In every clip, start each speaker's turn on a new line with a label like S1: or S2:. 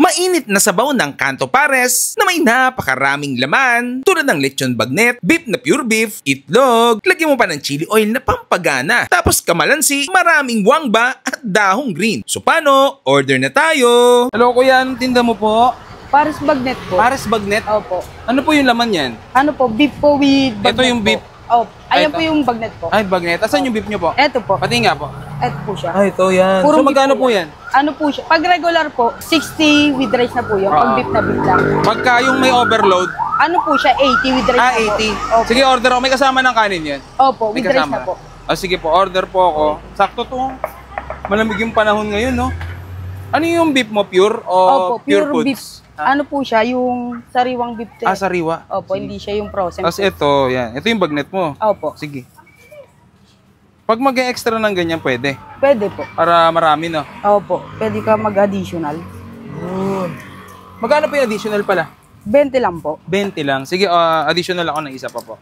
S1: Mainit na sabaw ng Kanto Pares na may napakaraming laman tulad ng lechon bagnet, beef na pure beef, itlog, lagyan mo pa ng chili oil na pampagana, tapos kamalansi, maraming wangba at dahong green. So paano? Order na tayo! Hello kuya, anong tinda mo po?
S2: Pares bagnet po.
S1: Pares bagnet?
S2: Opo.
S1: Ano po yung laman yan?
S2: Ano po, beef po with bagnet.
S1: Ito yung beef?
S2: Po. Opo. Ayan
S1: Ito.
S2: po yung bagnet po.
S1: Ay, bagnet. Asan yung beef nyo po?
S2: Ito po.
S1: Pati nga po.
S2: Ito po siya.
S1: Ay, ito yan.
S2: Puro
S1: So magkano
S2: beef
S1: po yan?
S2: Ano po siya? Pag regular po, 60 with rice na po yun. Pag beef na beef lang.
S1: Pagka yung may overload?
S2: Ano po siya? 80 with rice na po.
S1: 80.
S2: Opo.
S1: Sige, order ako. May kasama ng kanin yan?
S2: Opo,
S1: May
S2: with rice
S1: kasama
S2: na po.
S1: Sige po, order po ako. Sakto to. Malamig yung panahon ngayon, no? Ano yung beef mo? Pure o
S2: Opo, pure
S1: foods?
S2: beef. Ano po siya? Yung sariwang beef.
S1: Sariwa.
S2: Opo,
S1: Sige.
S2: hindi siya yung frozen.
S1: Tapos ito, yan. Ito yung bagnet mo.
S2: Opo.
S1: Sige. Pag mag-extra ng ganyan, pwede.
S2: Pwede po.
S1: Para marami, no?
S2: Opo. Pwede ka mag-additional.
S1: Magkano pa yung additional pala?
S2: 20 lang po.
S1: 20 lang. Sige, additional ako ng isa pa po.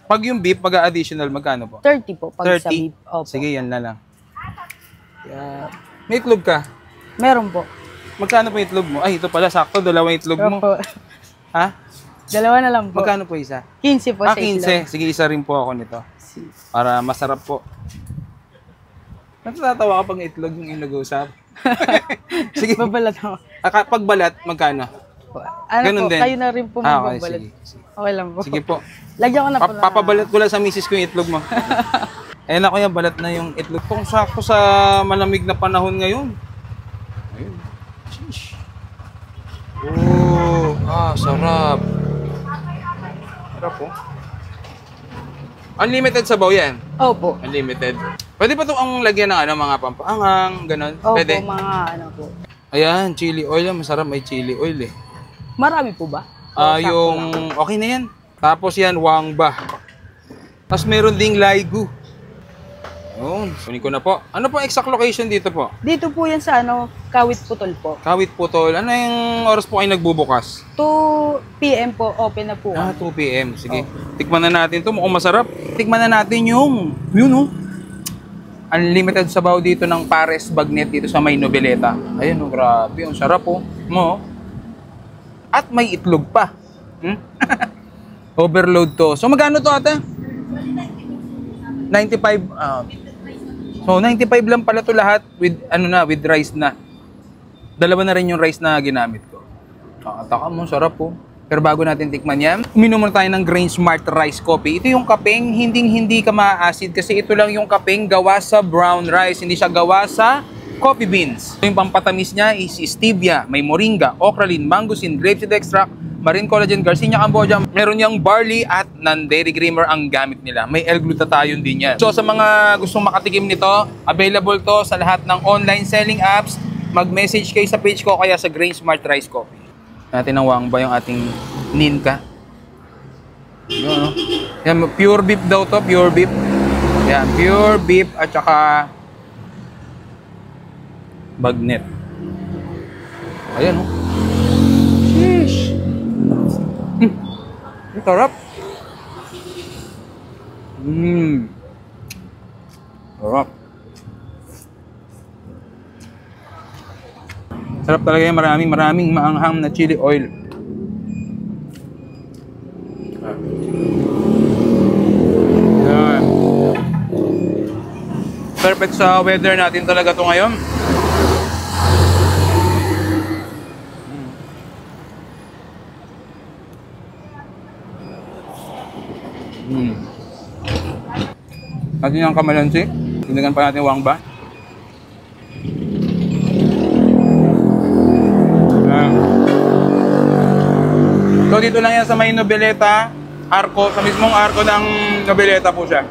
S1: Pag yung beef, mag-additional, magkano po?
S2: 30 po. Pag
S1: 30?
S2: sa beef. Opo.
S1: Sige, yan na lang. Yeah. May itlog ka?
S2: Meron po.
S1: Magkano po yung itlog mo? Ay, ito pala, sakto, dalawa yung itlog mo.
S2: Opo.
S1: Ha?
S2: Dalawa na lang po.
S1: Magkano po isa?
S2: 15 po sa
S1: 15. Sige, isa rin po ako nito. Para masarap po. Natatawa ka pag itlog yung inag-usap. Sige.
S2: Babalat ako.
S1: Pag balat, magkano?
S2: Ano
S1: Ganun
S2: po,
S1: din.
S2: kayo na rin po
S1: Okay,
S2: magbabalat.
S1: sige.
S2: Okay lang po.
S1: Sige po.
S2: Lagyan ko na po na.
S1: Papabalat ko lang sa misis ko yung itlog mo. Ayun na kuya, balat na yung itlog. Kung sakto sa malamig na panahon ngayon. Ayun. Sheesh. Oh, sarap. Sarap po. Unlimited sabaw yan?
S2: Opo.
S1: Unlimited. Pwede pa ito ang lagyan ng mga pampaangang, ganun?
S2: Opo,
S1: Pwede?
S2: mga ano po.
S1: Ayan, chili oil. Masarap, may chili oil eh.
S2: Marami po ba?
S1: Yung, okay na yan. Tapos yan, wangba. Tapos meron ding laigu. Yun, kunin ko na po. Ano po exact location dito po?
S2: Dito po yan sa Kawit Putol po.
S1: Kawit Putol. Ano yung oras po kayo nagbubukas?
S2: 2 PM po, open na po.
S1: 2 PM. Sige. Tikman na natin to. Mukhang masarap. Tikman na natin yung, unlimited sabaw dito ng Pares Bagnet dito sa may Noveleta. Ayun, grabe. Ang sarap po. At may itlog pa. Overload to. So magkano to ate? 95. So 95 lang pala to lahat with with rice na. Dalawa na rin yung rice na ginamit ko. Taka mo, sarap po. Pero bago natin tikman yan, uminom muna tayo ng Grain Smart Rice Coffee. Ito yung kapeng hindi ka ma-acid kasi ito lang yung kapeng gawa sa brown rice, hindi siya gawa sa coffee beans. Yung pampatamis niya is stevia, may moringa, okralin, mangosteen, grapeseed extract, marine collagen, Garcinia cambogia. Meron niyang barley at non-dairy creamer ang gamit nila. May L-glutathione din yan. So sa mga gustong makatikim nito, available to sa lahat ng online selling apps. Mag-message kayo sa page ko kaya sa Grain Smart Rice Coffee. Natin ang wangba yung ating ninka. Yan, pure beef daw to, pure beef. Yan, pure beef at saka bagnet. Ayan, Sheesh. Ang sarap. Sarap. Sarap talaga yan. Maraming maanghang na chili oil. Yan. Perfect sa weather natin talaga to ngayon. Natin yung kamalansi. Tignan pa natin wangba. So dito lang yan sa may Noveleta, Arco, sa mismong Arco ng Noveleta po siya.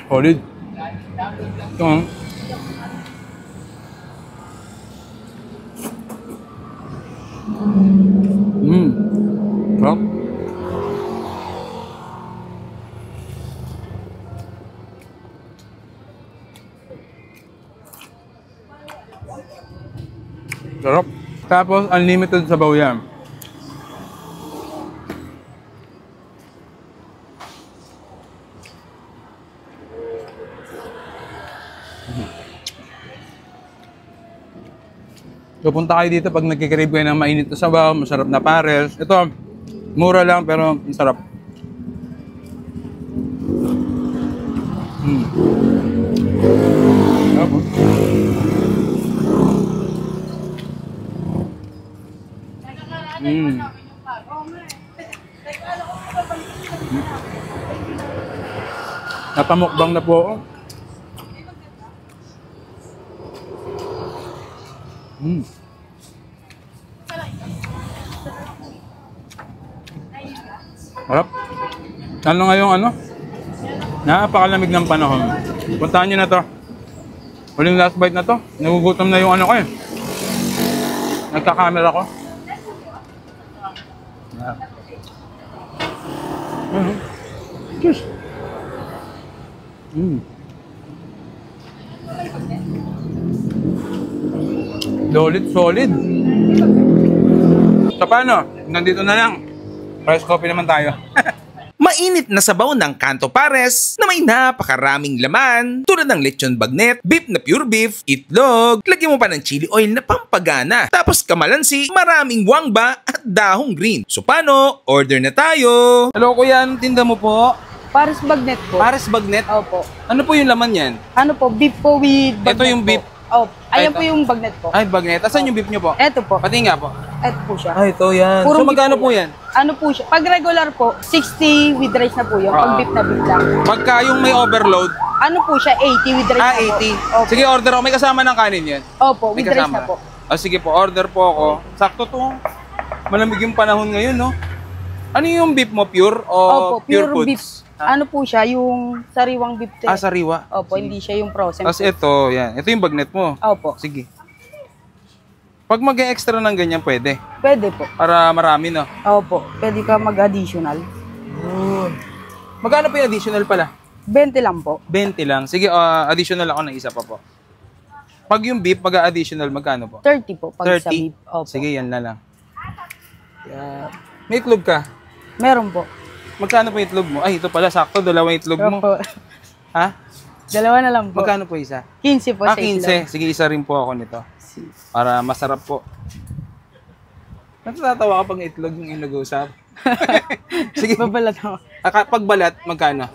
S1: Solid. Ito Sarap. Sarap. Tapos unlimited sabaw yan. Pupunta kayo dito pag nagkikrave kayo ng mainit na sabaw, masarap na pares. Ito, mura lang pero masarap. Sarap, oh. Napamukbang na po ako. Harap. Ano ngayong ano? Napakalamig ng panahon. Puntahan nyo na to. Huling last bite na to. Nagugutom na yung ano ko eh. Nagka-camera ko. Cheers. Solid. So paano? Nandito na lang. Price coffee naman tayo.
S3: Mainit na sabaw ng Kanto Pares na may napakaraming laman tulad ng lechon bagnet, beef na pure beef, itlog, lagyan mo pa ng chili oil na pampagana, tapos kamalansi, maraming wangba at dahong green. So paano? Order na tayo!
S1: Hello kuya, anong tinda mo po?
S2: Pares bagnet po.
S1: Pares bagnet?
S2: Opo.
S1: Ano po yung laman yan?
S2: Ano po, beef po with bagnet
S1: Ito yung beef.
S2: po. Opo. Ayan
S1: Ito.
S2: po yung bagnet po.
S1: Ay, bagnet. Asan yung beef nyo po?
S2: Eto po.
S1: Pati nga po.
S2: Eto po siya.
S1: Ay, ito yan.
S2: Puro
S1: So
S2: beef
S1: magkano
S2: po
S1: po yan?
S2: Ano po siya? Pag regular po, 60 with rice na po yun. Pag beef na beef lang.
S1: Pagka yung may overload,
S2: Ano po siya? 80 with rice na po.
S1: 80.
S2: Opo.
S1: Sige, order ako. May kasama ng kanin yan.
S2: Opo,
S1: May
S2: with rice
S1: kasama
S2: na po.
S1: Sige po, order po ako. Sakto to. Malamig yung panahon ngayon, no? Ano yung beef mo? Pure o
S2: Opo,
S1: pure
S2: pure
S1: foods?
S2: beef. Ano po siya? Yung sariwang beef.
S1: Sariwa.
S2: Opo, hindi siya yung frozen.
S1: Tapos ito, yan. Ito yung bagnet mo.
S2: Opo.
S1: Sige. Pag mag-extra ng ganyan, pwede.
S2: Pwede po.
S1: Para marami, no?
S2: Opo, pwede ka mag-additional.
S1: Magkano po yung additional pala?
S2: 20 lang po.
S1: 20 lang. Sige, additional ako ng isa pa po. Pag yung beef, mag-additional, magkano po?
S2: 30 po pag sa
S1: 30?
S2: beef. Opo.
S1: Sige, yan na lang. Yeah. May itlog ka?
S2: Meron po.
S1: Magkano po yung itlog mo? Ay, ito pala, sakto, dalawang itlog mo.
S2: Opo.
S1: Ha?
S2: Dalawa na lang po.
S1: Magkano po isa?
S2: 15 po sa itlog.
S1: 15. Sige, isa rin po ako nito. Para masarap po. Natatawa ka pag itlog yung nag-uusap. Sige.
S2: Babalat ako.
S1: Pag balat, magkano?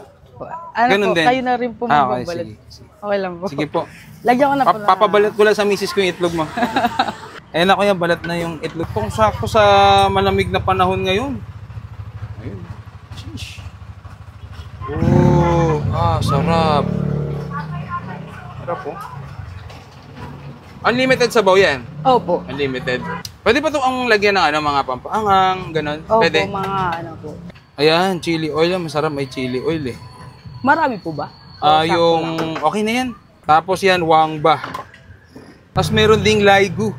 S2: Ano
S1: Ganun
S2: po,
S1: din.
S2: kayo na rin po
S1: Okay,
S2: magbabalat.
S1: sige.
S2: Okay lang po.
S1: Sige po.
S2: Lagyan ko na po.
S1: Papabalat ko lang sa misis ko yung itlog mo. Eh na kuya, balat na yung itlog. Kung sakto sa malamig na panahon ngayon. Ayun. Sheesh. Oh, sarap. Sarap po. Unlimited sabaw yan.
S2: Opo.
S1: Unlimited. Pwede pa ito ang lagyan ng ano, mga pampaangang, ganun.
S2: Opo,
S1: Pwede.
S2: mga ano po.
S1: Ayan, chili oil. Masarap, may chili oil eh.
S2: Marami po ba? O, sakto lang?
S1: Yung, okay na yan. Tapos yan, wangba. Tapos meron ding laigu.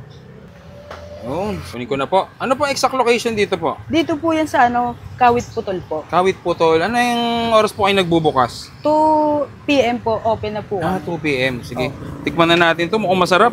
S1: Yun, kunin ko na po. Ano po exact location dito po?
S2: Dito po yan sa ano, Kawit Putol po.
S1: Kawit Putol. Ano yung oras po kayo nagbubukas?
S2: 2 PM po, open na po.
S1: 2 p.m. Sige. Tikman na natin to. Mukhang masarap.